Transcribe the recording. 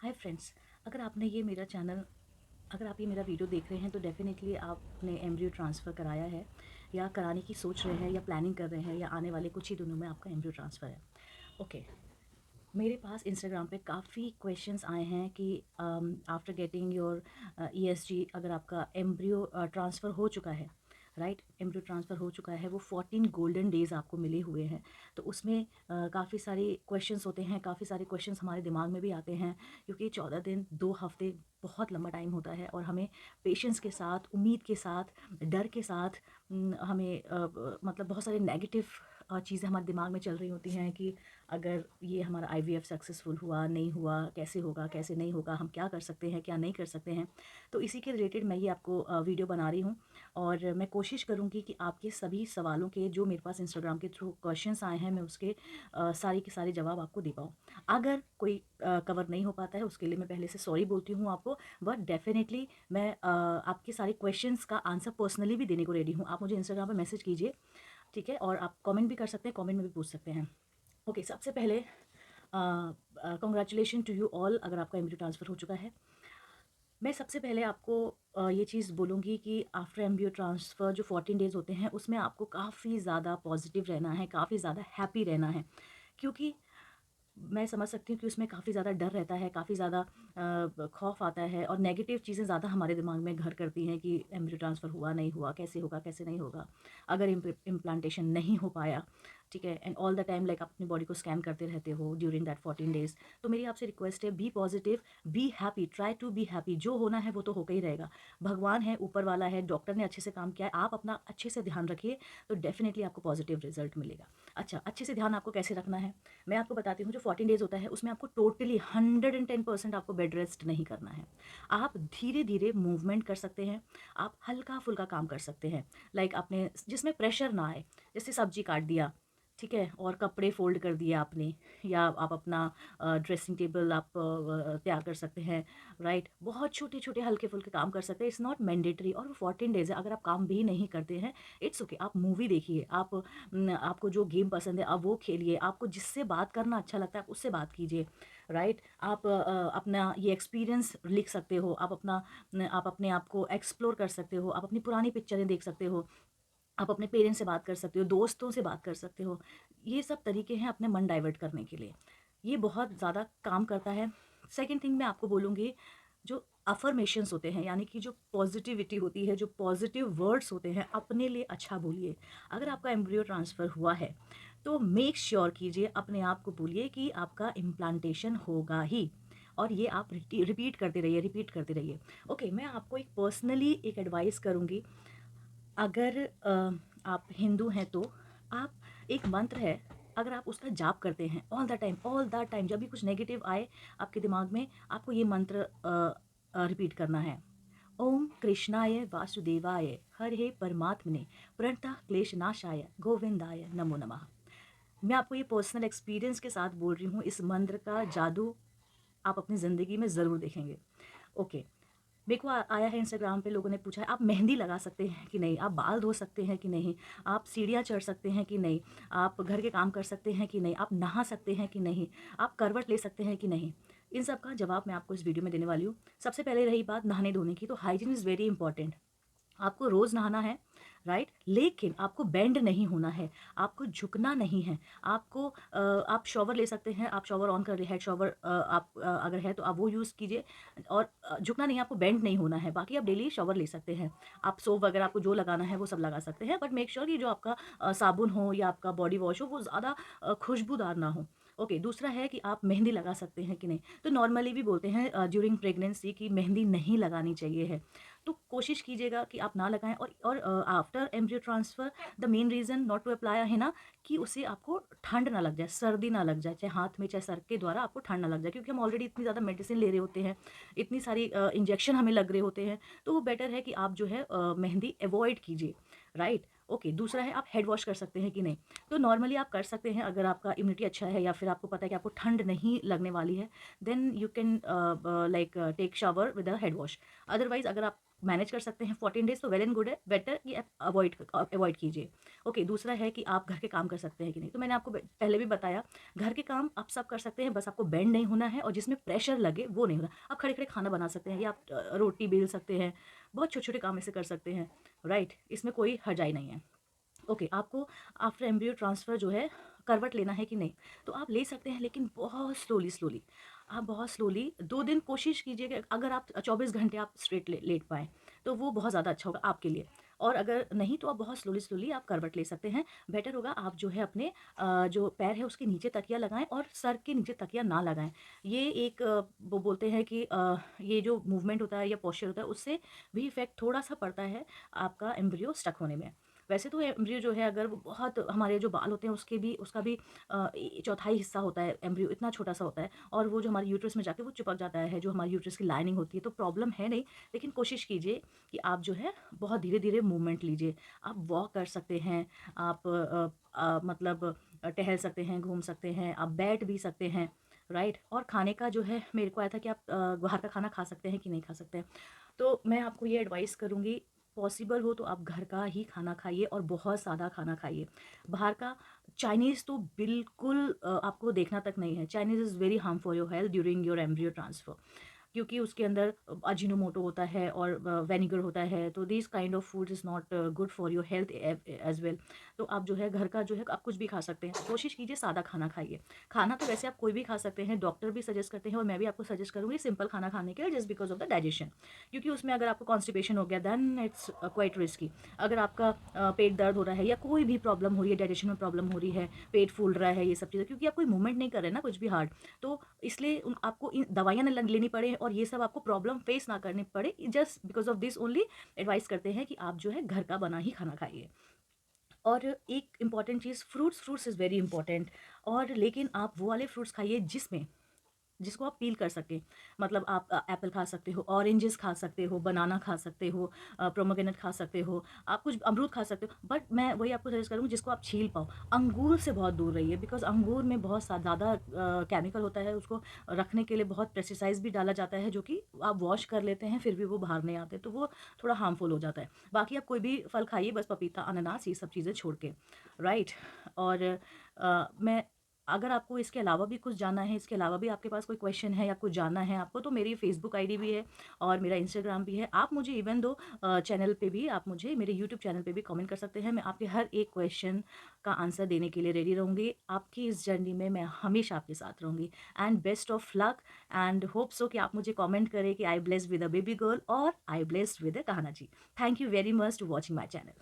Hi friends, अगर आपने ये मेरा चैनल अगर आप ये मेरा वीडियो देख रहे हैं तो डेफ़िनेटली आपने एम्ब्रियो ट्रांसफ़र कराया है या कराने की सोच रहे हैं या प्लानिंग कर रहे हैं या आने वाले कुछ ही दिनों में आपका एम्ब्रियो ट्रांसफ़र है। ओके, मेरे पास इंस्टाग्राम पे काफ़ी क्वेश्चंस आए हैं कि आफ्टर गेटिंग योर ईएसजी अगर आपका एम्ब्रियो ट्रांसफ़र हो चुका है, राइट, एम्ब्रियो ट्रांसफ़र हो चुका है, वो 14 गोल्डन डेज़ आपको मिले हुए हैं। तो उसमें काफ़ी सारे क्वेश्चंस होते हैं, काफ़ी सारे क्वेश्चंस हमारे दिमाग में भी आते हैं, क्योंकि 14 दिन 2 हफ्ते बहुत लंबा टाइम होता है और हमें पेशेंस के साथ, उम्मीद के साथ, डर के साथ हमें मतलब बहुत सारे नेगेटिव चीज़ें हमारे दिमाग में चल रही होती हैं कि अगर ये हमारा आईवीएफ सक्सेसफुल हुआ, नहीं हुआ, कैसे होगा, कैसे नहीं होगा, हम क्या कर सकते हैं, क्या नहीं कर सकते हैं। तो इसी के रिलेटेड मैं ये आपको वीडियो बना रही हूँ और मैं कोशिश करूँगी कि आपके सभी सवालों के जो मेरे पास इंस्टाग्राम के थ्रू क्वेश्चंस आए हैं, मैं उसके सारे के सारे जवाब आपको दे पाऊँ। अगर कोई कवर नहीं हो पाता है, उसके लिए मैं पहले से सॉरी बोलती हूँ आपको, बट डेफ़िनेटली मैं आपके सारे क्वेश्चंस का आंसर पर्सनली भी देने को रेडी हूँ। आप मुझे इंस्टाग्राम पे मैसेज कीजिए, ठीक है? और आप कमेंट भी कर सकते हैं, कमेंट में भी पूछ सकते हैं। ओके, सबसे पहले कॉन्ग्रेचुलेशन टू यू ऑल अगर आपका एम्ब्रियो ट्रांसफ़र हो चुका है। मैं सबसे पहले आपको ये चीज़ बोलूँगी कि आफ्टर एम्ब्रियो ट्रांसफ़र जो 14 डेज़ होते हैं, उसमें आपको काफ़ी ज़्यादा पॉजिटिव रहना है, काफ़ी ज़्यादा हैप्पी रहना है, क्योंकि मैं समझ सकती हूँ कि उसमें काफ़ी ज़्यादा डर रहता है, काफ़ी ज़्यादा खौफ़ आता है और नेगेटिव चीज़ें ज़्यादा हमारे दिमाग में घर करती हैं कि एम्ब्रियो ट्रांसफ़र हुआ, नहीं हुआ, कैसे होगा, कैसे नहीं होगा, अगर इम्प्लांटेशन नहीं हो पाया, ठीक है? And all the time like आप अपनी बॉडी को स्कैन करते रहते हो ड्यूरिंग दैट 14 डेज़। तो मेरी आपसे रिक्वेस्ट है, be positive, be happy, try to be happy. जो होना है वो तो होकर ही रहेगा। भगवान है, ऊपर वाला है, डॉक्टर ने अच्छे से काम किया है, आप अपना अच्छे से ध्यान रखिए, तो डेफ़िनेटली आपको पॉजिटिव रिज़ल्ट मिलेगा। अच्छा, अच्छे से ध्यान आपको कैसे रखना है? मैं आपको बताती हूँ। जो 14 डेज़ होता है उसमें आपको टोटली 110% आपको बेड रेस्ट नहीं करना है। आप धीरे-धीरे मूवमेंट कर सकते हैं, आप हल्का-फुल्का काम कर सकते हैं। लाइक आपने जिसमें प्रेशर ना आए, जैसे सब्जी काट दिया, ठीक है? और कपड़े फ़ोल्ड कर दिए आपने, या आप अपना ड्रेसिंग टेबल आप तैयार कर सकते हैं, राइट? बहुत छोटे-छोटे हल्के-फुल्के काम कर सकते हैं, इट्स नॉट मैंडेटरी। और वो 14 डेज़ है, अगर आप काम भी नहीं करते हैं, इट्स ओके। आप मूवी देखिए, आप आपको जो गेम पसंद है आप वो खेलिए, आपको जिससे बात करना अच्छा लगता है आप उससे बात कीजिए, राइट? आप अपना ये एक्सपीरियंस लिख सकते हो, आप अपने आप को एक्सप्लोर कर सकते हो, आप अपनी पुरानी पिक्चरें देख सकते हो, आप अपने पेरेंट्स से बात कर सकते हो, दोस्तों से बात कर सकते हो। ये सब तरीके हैं अपने मन डाइवर्ट करने के लिए। ये बहुत ज़्यादा काम करता है। सेकंड थिंग मैं आपको बोलूँगी, जो अफ़र्मेशंस होते हैं, यानी कि जो पॉज़िटिविटी होती है, जो पॉज़िटिव वर्ड्स होते हैं, अपने लिए अच्छा बोलिए। अगर आपका एम्ब्रियो ट्रांसफ़र हुआ है, तो मेक श्योर कीजिए, अपने आप को बोलिए कि आपका इम्प्लांटेशन होगा ही, और ये आप रिपीट करते रहिए, रिपीट करते रहिए। ओके, मैं आपको एक पर्सनली एक एडवाइस करूँगी। अगर आप हिंदू हैं तो आप, एक मंत्र है, अगर आप उसका जाप करते हैं ऑल द टाइम, जब भी कुछ नेगेटिव आए आपके दिमाग में, आपको ये मंत्र रिपीट करना है। ओम कृष्णाय वासुदेवाय हरे परमात्मने प्रणतः क्लेशनाशाय गोविंदाय नमो नमः। मैं आपको ये पर्सनल एक्सपीरियंस के साथ बोल रही हूँ, इस मंत्र का जादू आप अपनी ज़िंदगी में ज़रूर देखेंगे। ओके, मेरे को आया है इंस्टाग्राम पे, लोगों ने पूछा है आप मेहंदी लगा सकते हैं कि नहीं, आप बाल धो सकते हैं कि नहीं, आप सीढ़ियाँ चढ़ सकते हैं कि नहीं, आप घर के काम कर सकते हैं कि नहीं, आप नहा सकते हैं कि नहीं, आप करवट ले सकते हैं कि नहीं। इन सब का जवाब मैं आपको इस वीडियो में देने वाली हूँ। सबसे पहले रही बात नहाने धोने की, तो हाइजीन इज़ वेरी इंपॉर्टेंट। आपको रोज़ नहाना है, राइट? लेकिन आपको बेंड नहीं होना है, आपको झुकना नहीं है। आपको आप शॉवर ले सकते हैं, आप शॉवर ऑन कर हेड शॉवर, आप अगर है तो आप वो यूज़ कीजिए, और झुकना नहीं है, आपको बेंड नहीं होना है। बाकी आप डेली शॉवर ले सकते हैं। आप सोप वगैरह आपको जो लगाना है वो सब लगा सकते हैं, बट मेक श्योर कि जो आपका साबुन हो या आपका बॉडी वॉश हो वो ज़्यादा खुशबूदार ना हो। ओके, दूसरा है कि आप मेहंदी लगा सकते हैं कि नहीं। तो नॉर्मली भी बोलते हैं ड्यूरिंग प्रेगनेंसी कि मेहंदी नहीं लगानी चाहिए है। तो कोशिश कीजिएगा कि आप ना लगाएँ, और after embryo transfer the main reason not to apply है ना, कि उससे आपको ठंड ना लग जाए, सर्दी ना लग जाए, चाहे हाथ में चाहे सर के द्वारा आपको ठंड ना लग जाए, क्योंकि हम ऑलरेडी इतनी ज़्यादा मेडिसिन ले रहे होते हैं, इतनी सारी इंजेक्शन हमें लग रहे होते हैं, तो वो बेटर है कि आप जो है मेहंदी अवॉइड कीजिए, राइट? ओके, दूसरा है आप हेड वॉश कर सकते हैं कि नहीं। तो नॉर्मली आप कर सकते हैं, अगर आपका इम्यूनिटी अच्छा है या फिर आपको पता है कि आपको ठंड नहीं लगने वाली है, then you can like take shower with a head wash. Otherwise अगर आप मैनेज कर सकते हैं 14 डेज़ तो वेल एंड गुड है, बेटर कि आप अवॉइड कीजिए। ओके, दूसरा है कि आप घर के काम कर सकते हैं कि नहीं? तो मैंने आपको पहले भी बताया, घर के काम आप सब कर सकते हैं, बस आपको बेंड नहीं होना है और जिसमें प्रेशर लगे वो नहीं होना। आप खड़े-खड़े खाना बना सकते हैं या आप रोटी बेल सकते हैं, बहुत छोटे-छोटे काम ऐसे कर सकते हैं, राइट? इसमें कोई हर्जाई नहीं है। ओके, आपको आफ्टर एम्ब्रियो ट्रांसफ़र जो है करवट लेना है कि नहीं? तो आप ले सकते हैं लेकिन बहुत स्लोली। आप बहुत स्लोली 2 दिन कोशिश कीजिए कि अगर आप 24 घंटे आप स्ट्रेट लेट पाएँ, तो वो बहुत ज़्यादा अच्छा होगा आपके लिए। और अगर नहीं तो आप बहुत स्लोली आप करवट ले सकते हैं। बेटर होगा आप जो है अपने जो पैर है उसके नीचे तकिया लगाएँ और सर के नीचे तकिया ना लगाएँ। ये एक वो बोलते हैं कि ये जो मूवमेंट होता है या पोस्चर होता है उससे भी इफ़ेक्ट थोड़ा-सा पड़ता है आपका एम्ब्रियो स्टक होने में। वैसे तो एम्ब्रियो जो है अगर वो बहुत हमारे जो बाल होते हैं उसका भी चौथाई हिस्सा होता है, एम्ब्रियो इतना छोटा-सा होता है और वो जो हमारे यूट्रस में जाके वो चिपक जाता है, जो हमारी यूट्रस की लाइनिंग होती है, तो प्रॉब्लम है नहीं। लेकिन कोशिश कीजिए कि आप जो है बहुत धीरे-धीरे मूवमेंट लीजिए। आप वॉक कर सकते हैं, आप मतलब टहल सकते हैं, घूम सकते हैं, आप बैठ भी सकते हैं, राइट? और खाने का जो है मेरे को आया था कि आप बाहर का खाना खा सकते हैं कि नहीं खा सकते हैं। तो मैं आपको ये एडवाइस करूँगी, पॉसिबल हो तो आप घर का ही खाना खाइए और बहुत सादा खाना खाइए। बाहर का चाइनीज़ तो बिल्कुल आपको देखना तक नहीं है। Chinese is very harm for your health during your embryo transfer, क्योंकि उसके अंदर अजीनोमोटो होता है और विनेगर होता है, तो this kind of food is not good for your health as well. तो आप जो है घर का जो है आप कुछ भी खा सकते हैं। कोशिश कीजिए सादा खाना खाइए। खाना तो वैसे आप कोई भी खा सकते हैं, डॉक्टर भी सजेस्ट करते हैं और मैं भी आपको सजेस्ट करूँगी सिंपल खाना खाने के लिए just because of the digestion. क्योंकि उसमें अगर आपको कॉन्स्टिपेशन हो गया देन इट्स क्वाइट रिस्की। अगर आपका पेट दर्द हो रहा है या कोई भी प्रॉब्लम हो रही है, डाइजेशन में प्रॉब्लम हो रही है, पेट फूल रहा है, ये सब चीज़ें, क्योंकि आप कोई मूवमेंट नहीं कर रहे हैं ना कुछ भी हार्ड, तो इसलिए आपको दवाइयाँ ना लेनी पड़े और ये सब आपको प्रॉब्लम फेस ना करनी पड़े, just because of this only advice करते हैं कि आप जो है घर का बना ही खाना खाइए। और एक important cheese, fruits is very important. और लेकिन आप वो वाले फ्रूट्स खाइए जिसको आप पील कर सकें। मतलब आप एप्पल खा सकते हो, ऑरेंजेस खा सकते हो, बनाना खा सकते हो, पोमेग्रेनेट खा सकते हो, आप कुछ अमरूद खा सकते हो। बट मैं वही आपको सजेस्ट करूँगी जिसको आप छील पाओ। अंगूर से बहुत दूर रहिए बिकॉज़ अंगूर में बहुत ज़्यादा केमिकल होता है, उसको रखने के लिए बहुत पेस्टिसाइड्स भी डाला जाता है, जो कि आप वॉश कर लेते हैं फिर भी वो बाहर नहीं आते, तो वो थोड़ा हार्मफुल हो जाता है। बाकी आप कोई भी फल खाइए, बस पपीता, अनानास ये सब चीज़ें छोड़ के, राइट? और मैं अगर आपको इसके अलावा भी कुछ जानना है, इसके अलावा भी आपके पास कोई क्वेश्चन है या कुछ जानना है आपको, तो मेरी फ़ेसबुक आईडी भी है और मेरा इंस्टाग्राम भी है। आप मुझे इवन दो चैनल पे भी आप मुझे मेरे यूट्यूब चैनल पे भी कमेंट कर सकते हैं। मैं आपके हर एक क्वेश्चन का आंसर देने के लिए रेडी रहूँगी। आपकी इस जर्नी में मैं हमेशा आपके साथ रहूँगी। And best of luck and hope so कि आप मुझे कमेंट करें कि I blessed with a baby girl और I blessed with a Kanha ji. Thank you very much to watching my channel.